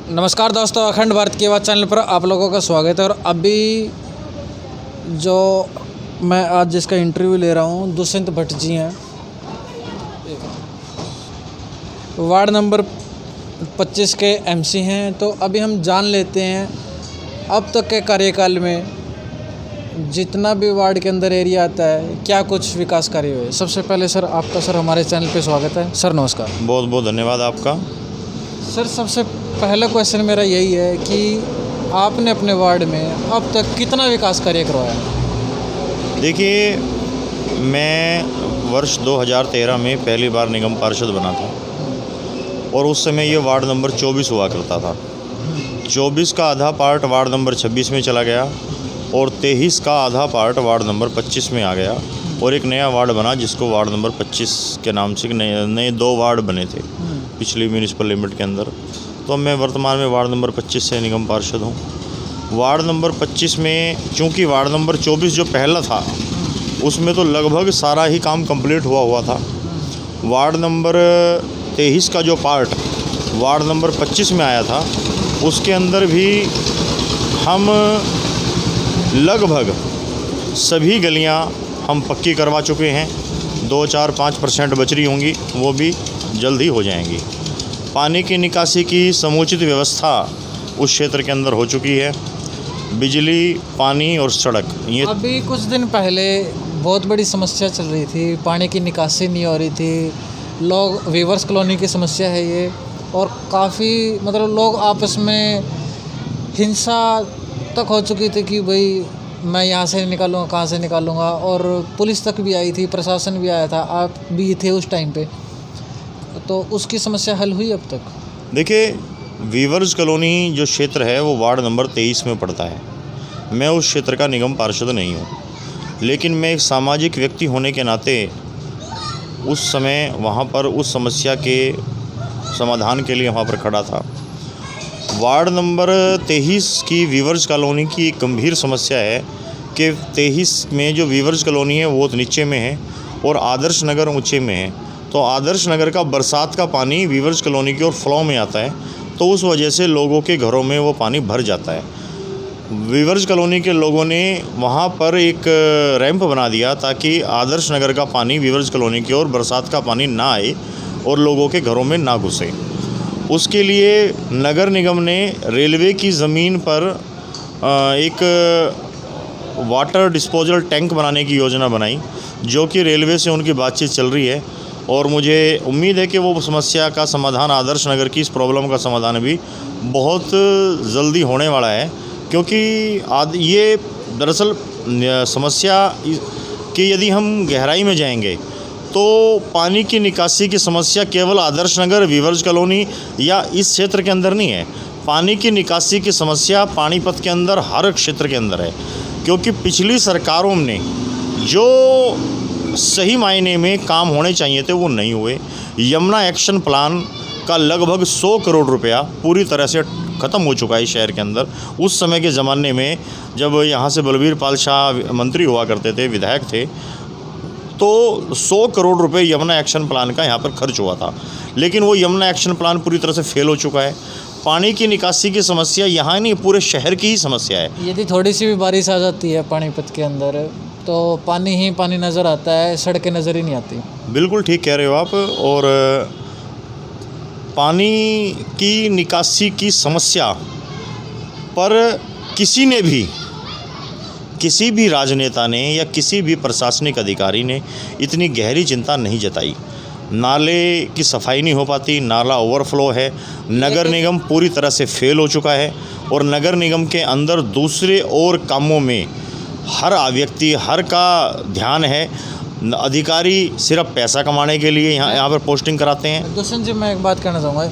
नमस्कार दोस्तों, अखंड भारत की आवाज़ चैनल पर आप लोगों का स्वागत है। और अभी जो मैं आज जिसका इंटरव्यू ले रहा हूँ, दुष्यंत भट्ट जी हैं, वार्ड नंबर 25 के एमसी हैं। तो अभी हम जान लेते हैं अब तक के कार्यकाल में जितना भी वार्ड के अंदर एरिया आता है क्या कुछ विकास कार्य हुए। सबसे पहले सर आपका हमारे चैनल पे स्वागत है। सर नमस्कार। बहुत बहुत धन्यवाद आपका। सर सबसे पहला क्वेश्चन मेरा यही है कि आपने अपने वार्ड में अब तक कितना विकास कार्य करवाया? देखिए, मैं वर्ष 2013 में पहली बार निगम पार्षद बना था और उस समय ये वार्ड नंबर 24 हुआ करता था। 24 का आधा पार्ट वार्ड नंबर 26 में चला गया और 23 का आधा पार्ट वार्ड नंबर 25 में आ गया और एक नया वार्ड बना जिसको वार्ड नंबर 25 के नाम से नए 2 वार्ड बने थे पिछली म्यूनिसिपल लिमिट के अंदर। तो मैं वर्तमान में वार्ड नंबर 25 से निगम पार्षद हूँ। वार्ड नंबर 25 में चूँकि वार्ड नंबर 24 जो पहला था उसमें तो लगभग सारा ही काम कंप्लीट हुआ था। वार्ड नंबर 23 का जो पार्ट वार्ड नंबर 25 में आया था उसके अंदर भी हम लगभग सभी गलियां हम पक्की करवा चुके हैं। 2-4-5% बच रही होंगी, वो भी जल्द ही हो जाएंगी। पानी की निकासी की समुचित व्यवस्था उस क्षेत्र के अंदर हो चुकी है। बिजली, पानी और सड़क ये अभी कुछ दिन पहले बहुत बड़ी समस्या चल रही थी, पानी की निकासी नहीं हो रही थी। लोग वीवर्स कॉलोनी की समस्या है ये, और काफ़ी लोग आपस में हिंसा तक हो चुकी थी कि भाई मैं यहाँ से निकालूंगा, कहाँ से निकालूंगा। और पुलिस तक भी आई थी, प्रशासन भी आया था, आप भी थे उस टाइम पे। तो उसकी समस्या हल हुई अब तक? देखिए, वीवर्स कॉलोनी जो क्षेत्र है वो वार्ड नंबर 23 में पड़ता है। मैं उस क्षेत्र का निगम पार्षद नहीं हूँ, लेकिन मैं एक सामाजिक व्यक्ति होने के नाते उस समय वहाँ पर उस समस्या के समाधान के लिए वहाँ पर खड़ा था। वार्ड नंबर 23 की वीवर्स कॉलोनी की एक गंभीर समस्या है कि 23 में जो वीवर्स कॉलोनी है वो नीचे में है और आदर्श नगर ऊंचे में है। तो आदर्श नगर का बरसात का पानी वीवर्स कॉलोनी की ओर फ्लो में आता है, तो उस वजह से लोगों के घरों में वो पानी भर जाता है। वीवर्स कॉलोनी के लोगों ने वहाँ पर एक रैंप बना दिया ताकि आदर्श नगर का पानी वीवर्स कॉलोनी की ओर बरसात का पानी ना आए और लोगों के घरों में ना घुसे। उसके लिए नगर निगम ने रेलवे की ज़मीन पर एक वाटर डिस्पोजल टैंक बनाने की योजना बनाई, जो कि रेलवे से उनकी बातचीत चल रही है। और मुझे उम्मीद है कि वो समस्या का समाधान, आदर्श नगर की इस प्रॉब्लम का समाधान भी बहुत जल्दी होने वाला है, क्योंकि ये दरअसल समस्या कि यदि हम गहराई में जाएंगे तो पानी की निकासी की समस्या केवल आदर्श नगर, वीवर्स कॉलोनी या इस क्षेत्र के अंदर नहीं है। पानी की निकासी की समस्या पानीपत के अंदर हर क्षेत्र के अंदर है, क्योंकि पिछली सरकारों ने जो सही मायने में काम होने चाहिए थे वो नहीं हुए। यमुना एक्शन प्लान का लगभग 100 करोड़ रुपया पूरी तरह से ख़त्म हो चुका है शहर के अंदर। उस समय के ज़माने में जब यहाँ से बलबीर पाल शाह मंत्री हुआ करते थे, विधायक थे, तो 100 करोड़ रुपए यमुना एक्शन प्लान का यहाँ पर खर्च हुआ था, लेकिन वो यमुना एक्शन प्लान पूरी तरह से फेल हो चुका है। पानी की निकासी की समस्या यहाँ नहीं, पूरे शहर की ही समस्या है। यदि थोड़ी सी भी बारिश आ जाती है पानीपत के अंदर तो पानी ही पानी नज़र आता है, सड़कें नज़र ही नहीं आती। बिल्कुल ठीक कह रहे हो आप। और पानी की निकासी की समस्या पर किसी भी राजनेता ने या किसी भी प्रशासनिक अधिकारी ने इतनी गहरी चिंता नहीं जताई। नाले की सफाई नहीं हो पाती, नाला ओवरफ्लो है, नगर निगम पूरी तरह से फेल हो चुका है और नगर निगम के अंदर दूसरे और कामों में हर व्यक्ति, हर का ध्यान है। अधिकारी सिर्फ पैसा कमाने के लिए यहाँ पर पोस्टिंग कराते हैं। दुष्यंत जी, मैं एक बात कहना चाहूँगा,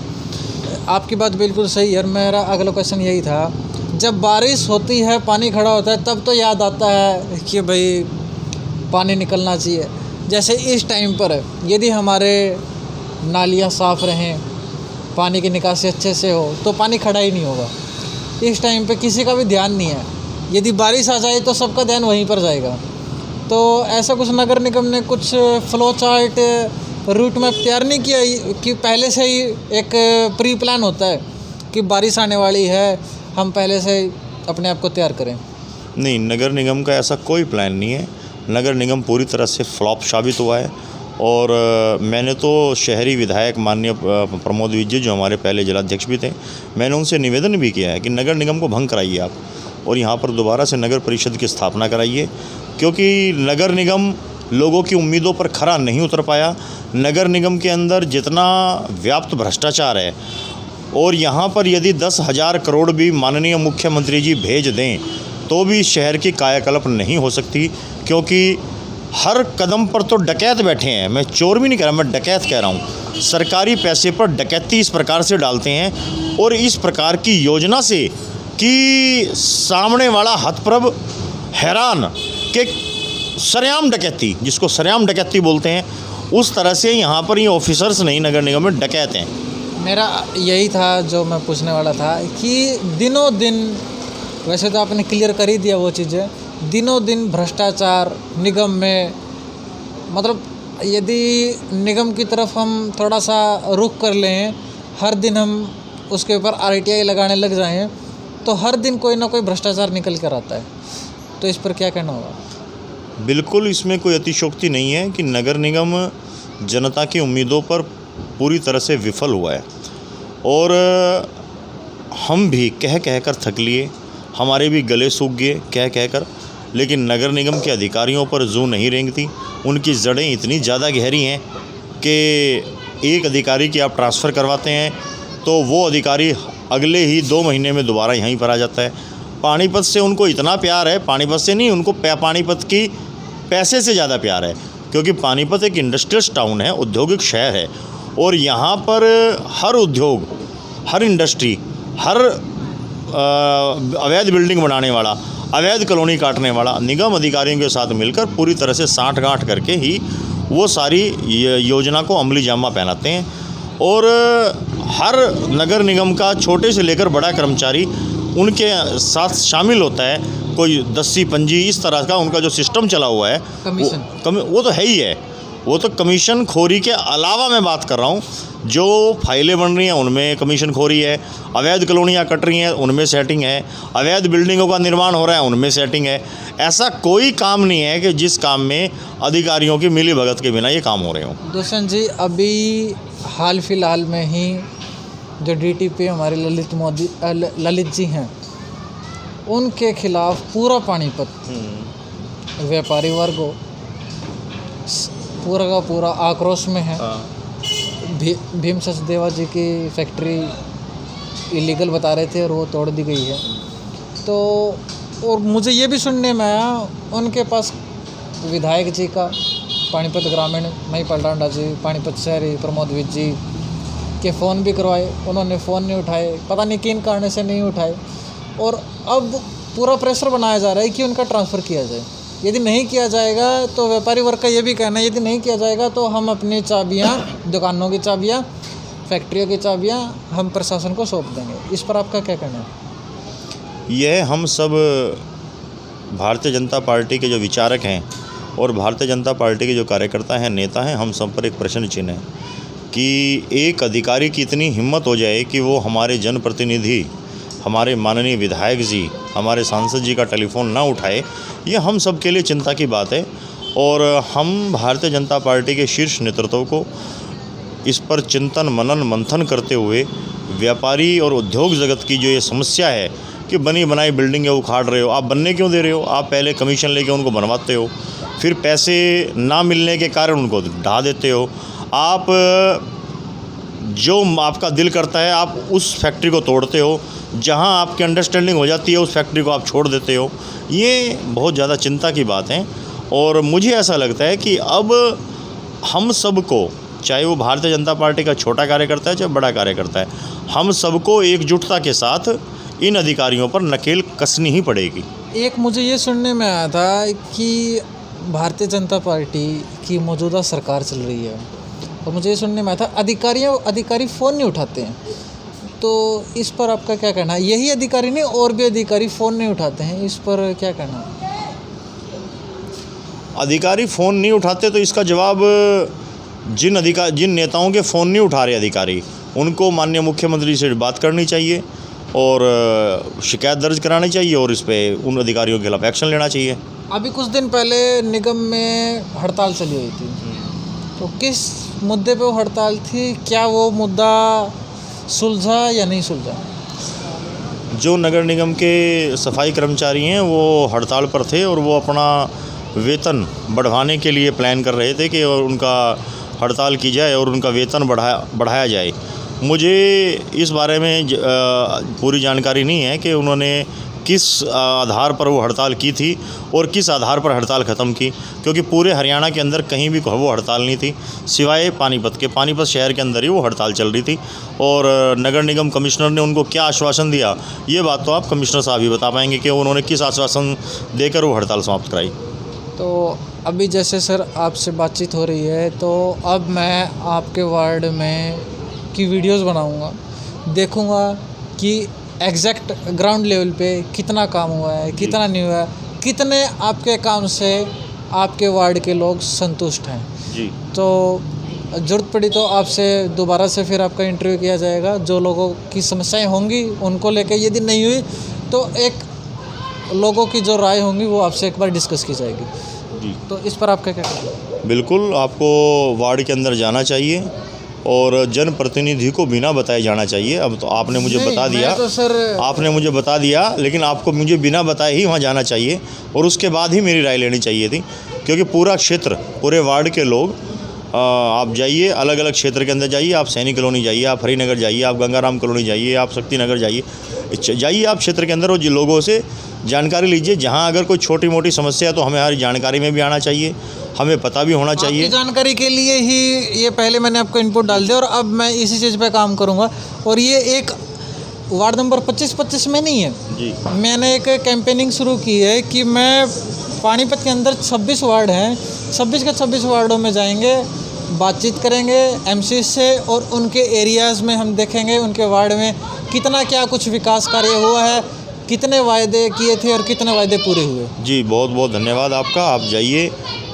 आपकी बात बिल्कुल सही है। मेरा अगला क्वेश्चन यही था, जब बारिश होती है, पानी खड़ा होता है, तब तो याद आता है कि भाई पानी निकलना चाहिए। जैसे इस टाइम पर यदि हमारे नालियाँ साफ़ रहें, पानी की निकासी अच्छे से हो, तो पानी खड़ा ही नहीं होगा। इस टाइम पे किसी का भी ध्यान नहीं है। यदि बारिश आ जाए तो सबका ध्यान वहीं पर जाएगा। तो ऐसा कुछ नगर निगम ने कुछ फ्लो चार्ट, रूट मैप तैयार नहीं किया कि पहले से ही एक प्री प्लान होता है कि बारिश आने वाली है, हम पहले से अपने आप को तैयार करें? नहीं, नगर निगम का ऐसा कोई प्लान नहीं है। नगर निगम पूरी तरह से फ्लॉप साबित हुआ है। और मैंने तो शहरी विधायक माननीय प्रमोद विजय, जो हमारे पहले जिलाध्यक्ष भी थे, मैंने उनसे निवेदन भी किया है कि नगर निगम को भंग कराइए आप, और यहाँ पर दोबारा से नगर परिषद की स्थापना कराइए, क्योंकि नगर निगम लोगों की उम्मीदों पर खरा नहीं उतर पाया। नगर निगम के अंदर जितना व्याप्त भ्रष्टाचार है, और यहाँ पर यदि 10,000 करोड़ भी माननीय मुख्यमंत्री जी भेज दें तो भी शहर की कायाकल्प नहीं हो सकती, क्योंकि हर कदम पर तो डकैत बैठे हैं। मैं चोर भी नहीं कह रहा, मैं डकैत कह रहा हूँ। सरकारी पैसे पर डकैती इस प्रकार से डालते हैं, और इस प्रकार की योजना से कि सामने वाला हतप्रभ हैरान कि सरेआम डकैती, जिसको सरेआम डकैती बोलते हैं, उस तरह से यहाँ पर ये ऑफिसर्स नहीं, नगर निगम में डकैत हैं। मेरा यही था जो मैं पूछने वाला था कि दिनों दिन, वैसे तो आपने क्लियर कर ही दिया वो चीज़ें, दिनों दिन भ्रष्टाचार निगम में, मतलब यदि निगम की तरफ हम थोड़ा सा रुख कर लें, हर दिन हम उसके ऊपर RTI लगाने लग जाएं, तो हर दिन कोई ना कोई भ्रष्टाचार निकल कर आता है। तो इस पर क्या कहना होगा? बिल्कुल, इसमें कोई अतिशयोक्ति नहीं है कि नगर निगम जनता की उम्मीदों पर पूरी तरह से विफल हुआ है, और हम भी कह कह कर थक लिए, हमारे भी गले सूख गए कह कह कर, लेकिन नगर निगम के अधिकारियों पर जू नहीं रेंगती। उनकी जड़ें इतनी ज़्यादा गहरी हैं कि एक अधिकारी की आप ट्रांसफ़र करवाते हैं तो वो अधिकारी अगले ही 2 महीने में दोबारा यहीं पर आ जाता है। पानीपत से उनको इतना प्यार है, पानीपत से नहीं, उनको पानीपत की पैसे से ज़्यादा प्यार है, क्योंकि पानीपत एक इंडस्ट्रियल टाउन है, औद्योगिक शहर है, और यहाँ पर हर उद्योग, हर इंडस्ट्री, हर अवैध बिल्डिंग बनाने वाला, अवैध कॉलोनी काटने वाला निगम अधिकारियों के साथ मिलकर पूरी तरह से साठगांठ करके ही वो सारी योजना को अमली जामा पहनाते हैं। और हर नगर निगम का छोटे से लेकर बड़ा कर्मचारी उनके साथ शामिल होता है। कोई 10-15 इस तरह का उनका जो सिस्टम चला हुआ है, वो तो है ही है। वो तो कमीशन खोरी के अलावा मैं बात कर रहा हूँ, जो फाइलें बन रही हैं उनमें कमीशन खोरी है, अवैध कॉलोनियाँ कट रही हैं उनमें सेटिंग है, अवैध बिल्डिंगों का निर्माण हो रहा है उनमें सेटिंग है। ऐसा कोई काम नहीं है कि जिस काम में अधिकारियों की मिली भगत के बिना ये काम हो रहे हों। दुष्यंत जी, अभी हाल फिलहाल में ही जो DTP हमारे ललित जी हैं, उनके खिलाफ पूरा पानीपत व्यापारी वर्ग पूरा का पूरा आक्रोश में है। भीम सचदेवा जी की फैक्ट्री इलीगल बता रहे थे और वो तोड़ दी गई है। तो और मुझे ये भी सुनने में आया उनके पास विधायक जी का, पानीपत ग्रामीण महिपाल डांडा जी, पानीपत शहरी प्रमोद विज जी के फ़ोन भी करवाए, उन्होंने फ़ोन नहीं उठाए, पता नहीं किन कारण से नहीं उठाए। और अब पूरा प्रेशर बनाया जा रहा है कि उनका ट्रांसफ़र किया जाए। यदि नहीं किया जाएगा तो व्यापारी वर्ग का ये भी कहना है, यदि नहीं किया जाएगा तो हम अपनी चाबियाँ, दुकानों की चाबियाँ, फैक्ट्रियों की चाबियाँ हम प्रशासन को सौंप देंगे। इस पर आपका क्या कहना है? यह हम सब भारतीय जनता पार्टी के जो विचारक हैं और भारतीय जनता पार्टी के जो कार्यकर्ता हैं, नेता हैं, हम सब पर एक प्रश्न चिन्ह है कि एक अधिकारी की इतनी हिम्मत हो जाए कि वो हमारे जनप्रतिनिधि, हमारे माननीय विधायक जी, हमारे सांसद जी का टेलीफोन ना उठाए। ये हम सब के लिए चिंता की बात है, और हम भारतीय जनता पार्टी के शीर्ष नेतृत्व को इस पर चिंतन मनन मंथन करते हुए व्यापारी और उद्योग जगत की जो ये समस्या है कि बनी बनाई बिल्डिंगें उखाड़ रहे हो, आप बनने क्यों दे रहे हो? आप पहले कमीशन लेके उनको बनवाते हो, फिर पैसे ना मिलने के कारण उनको ढा देते हो। आप जो आपका दिल करता है आप उस फैक्ट्री को तोड़ते हो, जहां आपकी अंडरस्टैंडिंग हो जाती है उस फैक्ट्री को आप छोड़ देते हो। ये बहुत ज़्यादा चिंता की बात है, और मुझे ऐसा लगता है कि अब हम सबको, चाहे वो भारतीय जनता पार्टी का छोटा कार्यकर्ता है चाहे बड़ा कार्यकर्ता है, हम सबको एकजुटता के साथ इन अधिकारियों पर नकेल कसनी ही पड़ेगी। एक मुझे ये सुनने में आया था कि भारतीय जनता पार्टी की मौजूदा सरकार चल रही है, और मुझे ये सुनने में आया था अधिकारी फ़ोन नहीं उठाते हैं। तो इस पर आपका क्या कहना है? यही अधिकारी नहीं, और भी अधिकारी फ़ोन नहीं उठाते हैं, इस पर क्या कहना है? अधिकारी फ़ोन नहीं उठाते तो इसका जवाब जिन नेताओं के फ़ोन नहीं उठा रहे अधिकारी, उनको माननीय मुख्यमंत्री से बात करनी चाहिए और शिकायत दर्ज करानी चाहिए और इस पे उन अधिकारियों के खिलाफ एक्शन लेना चाहिए। अभी कुछ दिन पहले निगम में हड़ताल चली हुई थी, तो किस मुद्दे पे वो हड़ताल थी? क्या वो मुद्दा सुलझा या नहीं सुलझा? जो नगर निगम के सफाई कर्मचारी हैं वो हड़ताल पर थे और वो अपना वेतन बढ़ाने के लिए प्लान कर रहे थे कि उनका हड़ताल की जाए और उनका वेतन बढ़ाया जाए। मुझे इस बारे में पूरी जानकारी नहीं है कि उन्होंने किस आधार पर वो हड़ताल की थी और किस आधार पर हड़ताल ख़त्म की, क्योंकि पूरे हरियाणा के अंदर कहीं भी वो हड़ताल नहीं थी सिवाय पानीपत के। पानीपत शहर के अंदर ही वो हड़ताल चल रही थी और नगर निगम कमिश्नर ने उनको क्या आश्वासन दिया, ये बात तो आप कमिश्नर साहब ही बता पाएंगे कि उन्होंने किस आश्वासन देकर वो हड़ताल समाप्त कराई। तो अभी जैसे सर आपसे बातचीत हो रही है, तो अब मैं आपके वार्ड में की वीडियोस बनाऊंगा, देखूंगा कि एग्जैक्ट ग्राउंड लेवल पे कितना काम हुआ है, कितना नहीं हुआ है, कितने आपके काम से आपके वार्ड के लोग संतुष्ट हैं जी। तो ज़रूरत पड़ी तो आपसे दोबारा से फिर आपका इंटरव्यू किया जाएगा। जो लोगों की समस्याएं होंगी उनको लेकर, यदि नहीं हुई तो एक लोगों की जो राय होंगी वो आपसे एक बार डिस्कस की जाएगी जी। तो इस पर आपका क्या कहना है? बिल्कुल, आपको वार्ड के अंदर जाना चाहिए और जनप्रतिनिधि को बिना बताए जाना चाहिए। अब तो आपने मुझे बता दिया, तो सर आपने मुझे बता दिया, लेकिन आपको मुझे बिना बताए ही वहाँ जाना चाहिए और उसके बाद ही मेरी राय लेनी चाहिए थी, क्योंकि पूरा क्षेत्र, पूरे वार्ड के लोग आप जाइए, अलग अलग क्षेत्र के अंदर जाइए, आप सैनिक कॉलोनी जाइए, आप हरिनगर जाइए, आप गंगाराम कॉलोनी जाइए, आप शक्ति नगर जाइए, आप क्षेत्र के अंदर और लोगों से जानकारी लीजिए। जहाँ अगर कोई छोटी मोटी समस्या है तो हमें हमारी जानकारी में भी आना चाहिए, हमें पता भी होना चाहिए। जानकारी के लिए ही ये पहले मैंने आपको इनपुट डाल दिया और अब मैं इसी चीज़ पे काम करूँगा। और ये एक वार्ड नंबर 25 में नहीं है जी, मैंने एक कैंपेनिंग शुरू की है कि मैं पानीपत के अंदर 26 वार्ड हैं, 26 के 26 वार्डों में जाएंगे, बातचीत करेंगे एमसी से और उनके एरियाज़ में हम देखेंगे उनके वार्ड में कितना क्या कुछ विकास कार्य हुआ है, कितने वायदे किए थे और कितने वायदे पूरे हुए। जी, बहुत बहुत धन्यवाद आपका। आप जाइए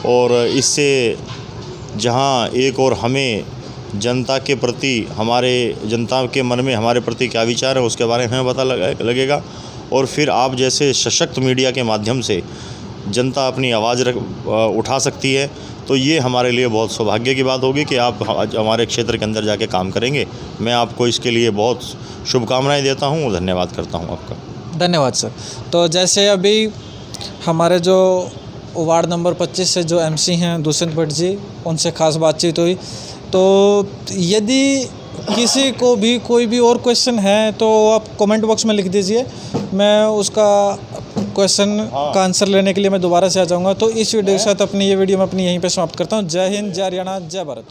और इससे जहां एक और हमें जनता के प्रति, हमारे जनता के मन में हमारे प्रति क्या विचार है उसके बारे में हमें पता लगेगा और फिर आप जैसे सशक्त मीडिया के माध्यम से जनता अपनी आवाज़ उठा सकती है। तो ये हमारे लिए बहुत सौभाग्य की बात होगी कि आप हमारे क्षेत्र के अंदर जाके काम करेंगे। मैं आपको इसके लिए बहुत शुभकामनाएं देता हूँ और धन्यवाद करता हूँ आपका। धन्यवाद सर। तो जैसे अभी हमारे जो वार्ड नंबर 25 से जो एमसी हैं दुष्यंत भट्ट जी, उनसे ख़ास बातचीत हुई। तो यदि किसी को भी कोई भी और क्वेश्चन है तो आप कमेंट बॉक्स में लिख दीजिए, मैं उसका क्वेश्चन का आंसर लेने के लिए मैं दोबारा से आ जाऊंगा। तो इस वीडियो के साथ अपनी ये वीडियो मैं अपनी यहीं पे समाप्त करता हूँ। जय हिंद, जय हरियाणा, जय भारत।